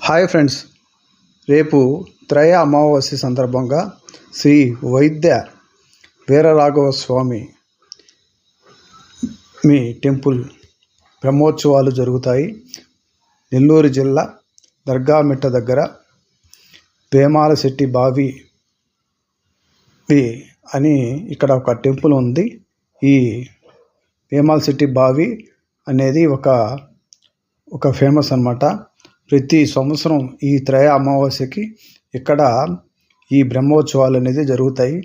Hi friends, రేపు త్రయ అమావాస్య సందర్భంగా శ్రీ వైద్య వీరరాఘవ స్వామి మీ టెంపుల్ బ్రహ్మోత్సవాలు జరుగుతాయి. నెల్లూరు జిల్లా దర్గామిట్ట దగ్గర వేమాలశెట్టి బావి అని ఇక్కడ ఒక టెంపుల్ ఉంది. ఈ వేమాలశెట్టి బావి అనేది ఒక ఫేమస్ అన్నమాట. ప్రతి సంవత్సరం ఈ త్రయ అమావాస్యకి ఇక్కడ ఈ బ్రహ్మోత్సవాలు అనేది జరుగుతాయి.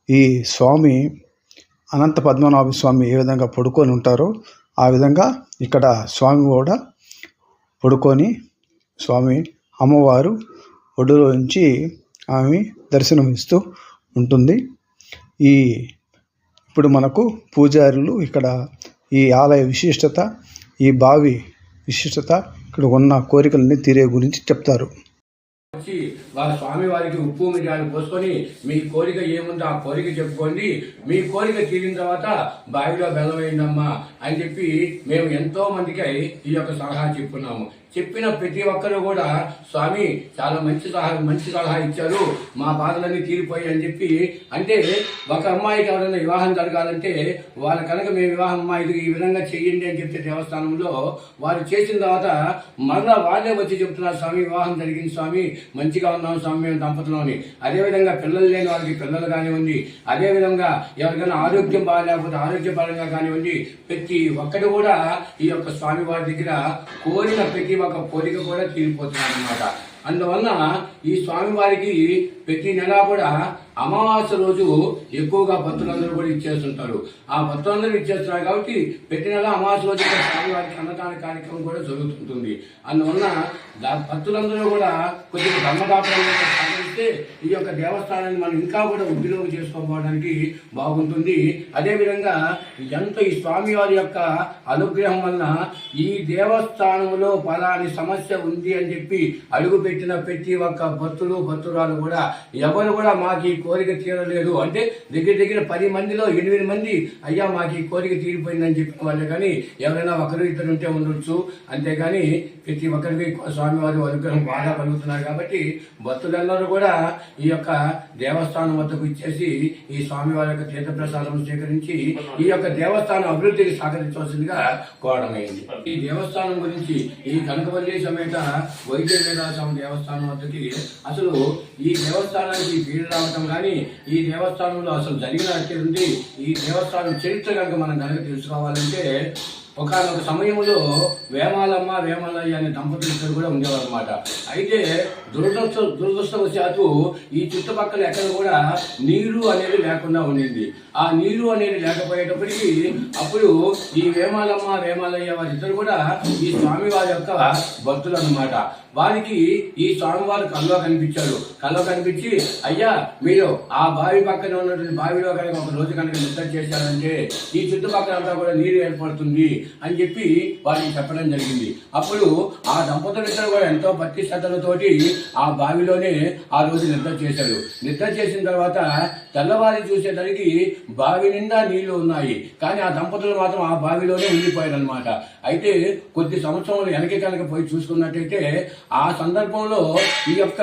ఈ స్వామి అనంత పద్మనాభ స్వామి ఏ విధంగా పడుకొని ఉంటారో ఆ విధంగా ఇక్కడ స్వామి కూడా పడుకొని స్వామి అమ్మవారు ఒడిలో నుంచి ఆమె దర్శనం ఇస్తూ ఉంటుంది. ఇప్పుడు మనకు పూజారులు ఇక్కడ ఈ ఆలయ విశిష్టత, ఈ బావి విశిష్టత, ఇక్కడ ఉన్న కోరికలన్నీ తీరే గురించి చెప్తారు. వాళ్ళ స్వామి వారికి ఉప్పు మిరియాలు పోసుకొని మీ కోరిక ఏముందో ఆ కోరిక చెప్పుకోండి, మీ కోరిక తీరిన తర్వాత బావిలో బెల్లం వేయండమ్మా అని చెప్పి మేము ఎంతో మందికి ఈ యొక్క సలహా చెప్పుకున్నాము. చెప్పిన ప్రతి ఒక్కరు కూడా స్వామి చాలా మంచి సలహా ఇచ్చారు, మా బాధలన్నీ తీరిపోయి అని చెప్పి. అంటే ఒక అమ్మాయికి ఎవరైనా వివాహం జరగాలంటే వాళ్ళ కనుక మేము వివాహం అమ్మాయికి ఈ విధంగా చెయ్యండి అని చెప్తే దేవస్థానంలో వారు చేసిన తర్వాత మరలా వాళ్ళే వచ్చి చెప్తున్నారు, స్వామి వివాహం జరిగింది స్వామి, మంచిగా ఉన్నాం స్వామి మేము దంపతులని. అదేవిధంగా పిల్లలు లేని వాళ్ళకి పిల్లలు కానివ్వండి, అదేవిధంగా ఎవరికైనా ఆరోగ్యం బాగాలేకపోతే ఆరోగ్యపరంగా కానివ్వండి, ప్రతి ఒక్కటి కూడా ఈ యొక్క స్వామి వారి దగ్గర కోరిన ప్రతి ఒక కోరిక కూడా తీరిపోతున్నాయి అన్నమాట. అందువల్ల ఈ స్వామి వారికి ప్రతి నెల కూడా అమావాస్య రోజు ఎక్కువగా భక్తులందరూ కూడా ఇచ్చేస్తుంటారు. ఆ భక్తులందరూ ఇచ్చేస్తున్నారు కాబట్టి ప్రతి నెల అమావాస్య రోజు స్వామివారికి అన్నదాన కార్యక్రమం కూడా జరుగుతుంటుంది. అందువల్ల భక్తులందరూ కూడా కొద్దిగా ధర్మదాపరంగా సహకరిస్తే ఈ యొక్క దేవస్థానాన్ని మనం ఇంకా కూడా వృద్ధిలోకి చేసుకోవడానికి బాగుంటుంది. అదేవిధంగా ఎంత ఈ స్వామివారి యొక్క అనుగ్రహం వలన ఈ దేవస్థానంలో ఫలాని సమస్య ఉంది అని చెప్పి అడుగు పెట్టిన ప్రతి ఒక్క భక్తురాలు కూడా ఎవరు కూడా మాకు ఈ కోరిక తీరలేదు అంటే దగ్గర 10 మందిలో 8 మంది అయ్యా మాకు ఈ కోరిక తీరిపోయిందని చెప్పిన వాళ్ళే కానీ ఎవరైనా ఒకరు ఇద్దరు ఉంటే ఉండొచ్చు. అంతేగాని ప్రతి ఒక్కరికి స్వామివారి అనుగ్రహం బాగా కలుగుతున్నారు. కాబట్టి భక్తులందరూ కూడా ఈ యొక్క దేవస్థానం వద్దకు ఇచ్చేసి ఈ స్వామివారి యొక్క తీర్థప్రసాదం స్వీకరించి ఈ యొక్క దేవస్థానం అభివృద్ధికి సహకరించవలసిందిగా కోరడమైంది. ఈ దేవస్థానం గురించి ఈ కనకవల్లి సమేత వైద్య వీరరాఘవ దేవస్థానం వద్దకి అసలు ఈ దేవస్థానానికి పేరు రావటం కానీ ఈ దేవస్థానంలో అసలు జరిగిన ఉంది. ఈ దేవస్థానం చరిత్ర కనుక మనం కనుక తెలుసుకోవాలంటే ఒకనొక సమయంలో వేమాలయ్య అనే దంపతులు ఇద్దరు కూడా ఉండేవారు అనమాట. అయితే దురదృష్టవశాత్తు ఈ చుట్టుపక్కల ఎక్కడ కూడా నీరు అనేది లేకుండా ఉండింది. ఆ నీరు అనేది లేకపోయేటప్పటికీ అప్పుడు ఈ వేమాలయ్య వారిద్దరు కూడా ఈ స్వామివారి యొక్క భక్తులు అన్నమాట. వారికి ఈ స్వామివారు కల్లో కనిపించి అయ్యా మీరు ఆ బావి పక్కన ఉన్నటువంటి బావిలో కనుక ఒక రోజు కనుక నిద్ర చేశారంటే ఈ చుట్టుపక్కల అంతా కూడా నీరు ఏర్పడుతుంది అని చెప్పి వారికి చెప్పడం జరిగింది. అప్పుడు ఆ దంపతులిద్దరు కూడా ఎంతో భక్తి శ్రద్ధలతోటి ఆ బావిలోనే ఆ రోజు నిద్ర చేశారు. నిద్ర చేసిన తర్వాత తెల్లవారి చూసేసరికి బావి నిండా నీళ్లు ఉన్నాయి, కానీ ఆ దంపతులు మాత్రం ఆ బావిలోనే ఉండిపోయారు అనమాట. అయితే కొద్ది సంవత్సరాలు వెనక్కి కనుక పోయి చూసుకున్నట్టయితే ఆ సందర్భంలో ఈ యొక్క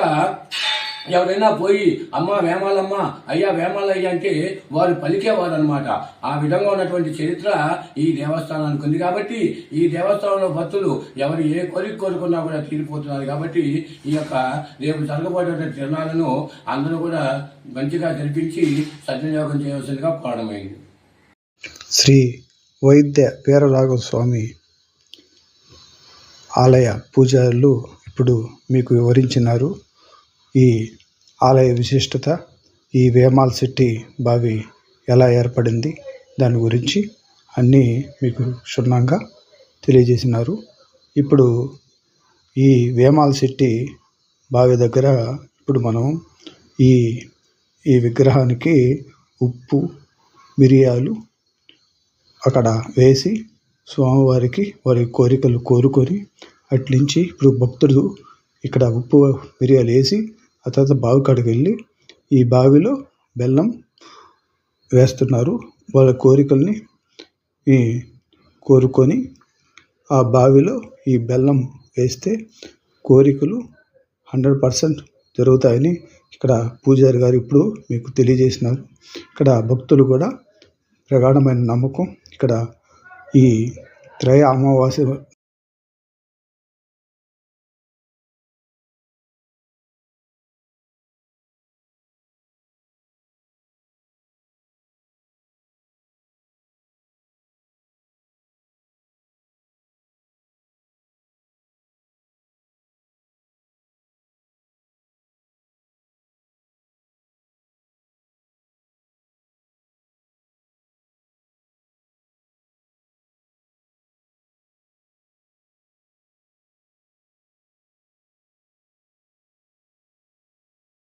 ఎవరైనా పోయి అమ్మ వేమాలమ్మ అయ్యా వేమాలయ్య అంటే వారు పలికేవారు అనమాట. ఆ విధంగా ఉన్నటువంటి చరిత్ర ఈ దేవస్థానానికి ఉంది. కాబట్టి ఈ దేవస్థానంలో భక్తులు ఎవరు ఏ కోరిక కోరుకున్నా కూడా తీరిపోతున్నారు. కాబట్టి ఈ యొక్క రేపు జరగబోయేటువంటి తిరణాలను అందరూ కూడా మంచిగా జరిపించి సద్వినియోగం చేయవలసిందిగా కోరడమైంది. శ్రీ వైద్య వీరరాఘవ స్వామి ఆలయ పూజారులు ఇప్పుడు మీకు వివరించినారు. ఈ ఆలయ విశిష్టత, ఈ వేమాలశెట్టి బావి ఎలా ఏర్పడింది దాని గురించి అన్నీ మీకు క్షుణ్ణంగా తెలియజేసినారు. ఇప్పుడు ఈ వేమాలశెట్టి బావి దగ్గర ఇప్పుడు మనం ఈ విగ్రహానికి ఉప్పు మిరియాలు అక్కడ వేసి స్వామివారికి వారి కోరికలు కోరుకొని అట్నుంచి ఇప్పుడు భక్తులు ఇక్కడ ఉప్పు మిరియాలు వేసి ఆ తర్వాత బావి కాడికి వెళ్ళి ఈ బావిలో బెల్లం వేస్తున్నారు. వాళ్ళ కోరికల్ని కోరుకొని ఆ బావిలో ఈ బెల్లం వేస్తే కోరికలు 100% జరుగుతాయని ఇక్కడ పూజారి గారు ఇప్పుడు మీకు తెలియజేసినారు. ఇక్కడ భక్తులు కూడా ప్రగాఢమైన నమ్మకం. ఇక్కడ ఈ త్రయ అమావాస్య